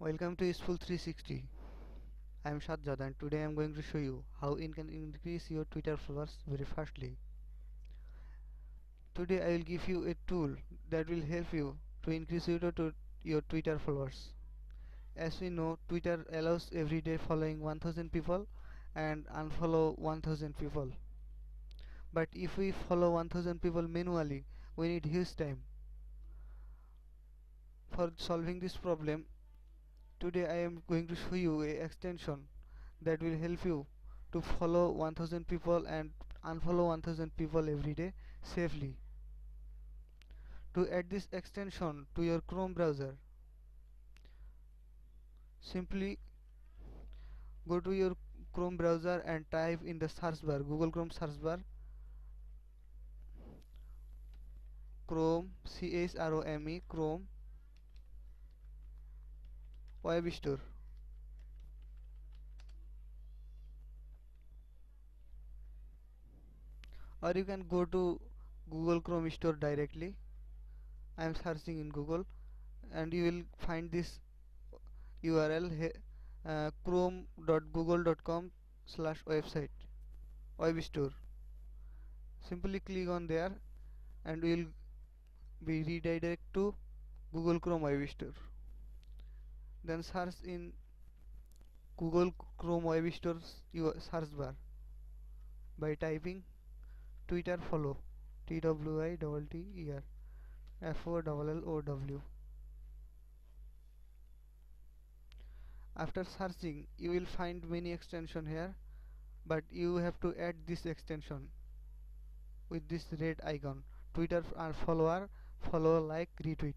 Welcome to Useful 360. I am Shadjad and today I am going to show you how you can increase your Twitter followers very fastly. Today I will give you a tool that will help you to increase your Twitter followers. As we know, Twitter allows everyday following 1000 people and unfollow 1000 people. But if we follow 1000 people manually, we need huge time. For solving this problem, today I am going to show you a extension that will help you to follow 1000 people and unfollow 1000 people every day safely. To add this extension to your Chrome browser, simply go to your Chrome browser and type in the search bar, Google Chrome search bar, Chrome, Chrome, Chrome Web Store. Or you can go to Google Chrome Store directly. I am searching in Google and you will find this URL chrome.google.com/website web store. Simply click on there and we will be redirected to Google Chrome Web Store. Then search in Google Chrome Web Store's search bar by typing Twitter follow, TWITTER FOLLOW. After searching, you will find many extensions here, but you have to add this extension with this red icon, Twitter follower, follow, like, retweet.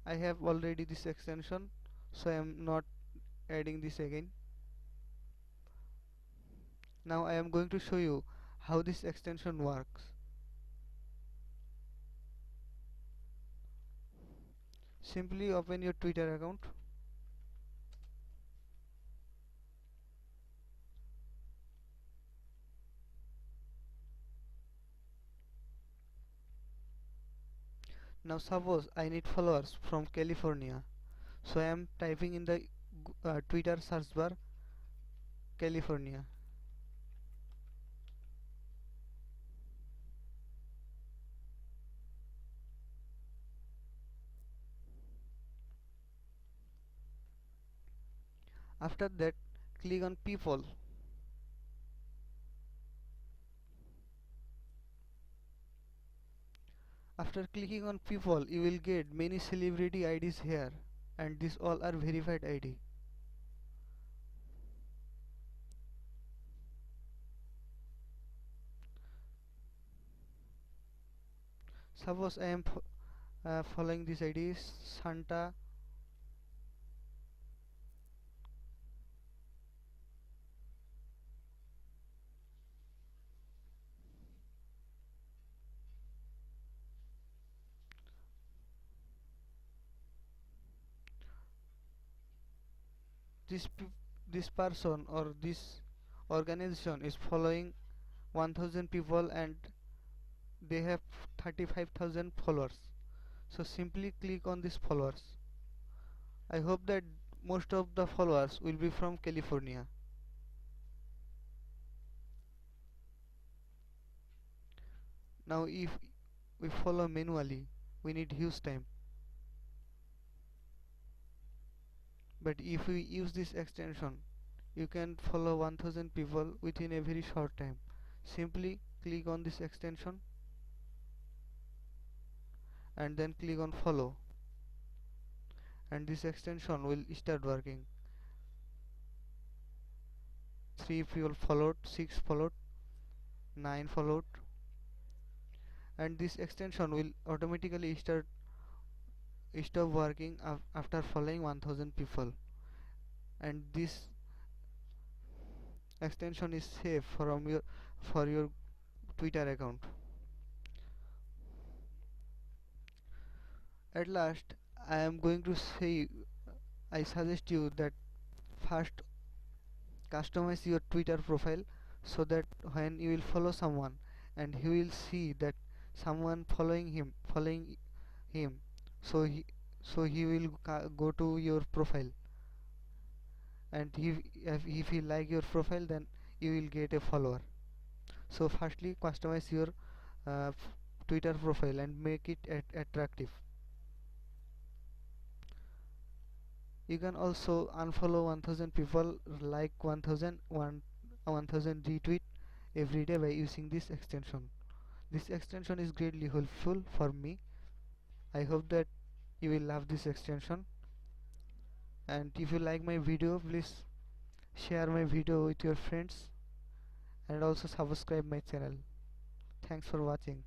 I have already this extension, so I am not adding this again. Now I am going to show you how this extension works. Simply open your Twitter account. Now suppose I need followers from California, so I am typing in the Twitter search bar California. After that, click on people. After clicking on people, you will get many celebrity IDs here, and these all are verified ID. Suppose I am following this ID Santa. This this person or this organization is following 1000 people and they have 35,000 followers. So simply click on these followers. I hope that most of the followers will be from California. Now if we follow manually, we need huge time. But if we use this extension, you can follow 1000 people within a very short time. Simply click on this extension and then click on follow, and this extension will start working. 3 people followed, 6 followed, 9 followed, and this extension will automatically stop working after following 1000 people, and this extension is safe for your Twitter account. At last, I am going to say, I suggest you that first customize your Twitter profile so that when you will follow someone and he will see that someone following him, so he will go to your profile. and if he like your profile, then you will get a follower. So firstly, customize your Twitter profile and make it attractive. You can also unfollow 1000 people, like 1000 retweet every day by using this extension. This extension is greatly helpful for me. I hope that you will love this extension. And if you like my video, please share my video with your friends and also subscribe my channel. Thanks for watching.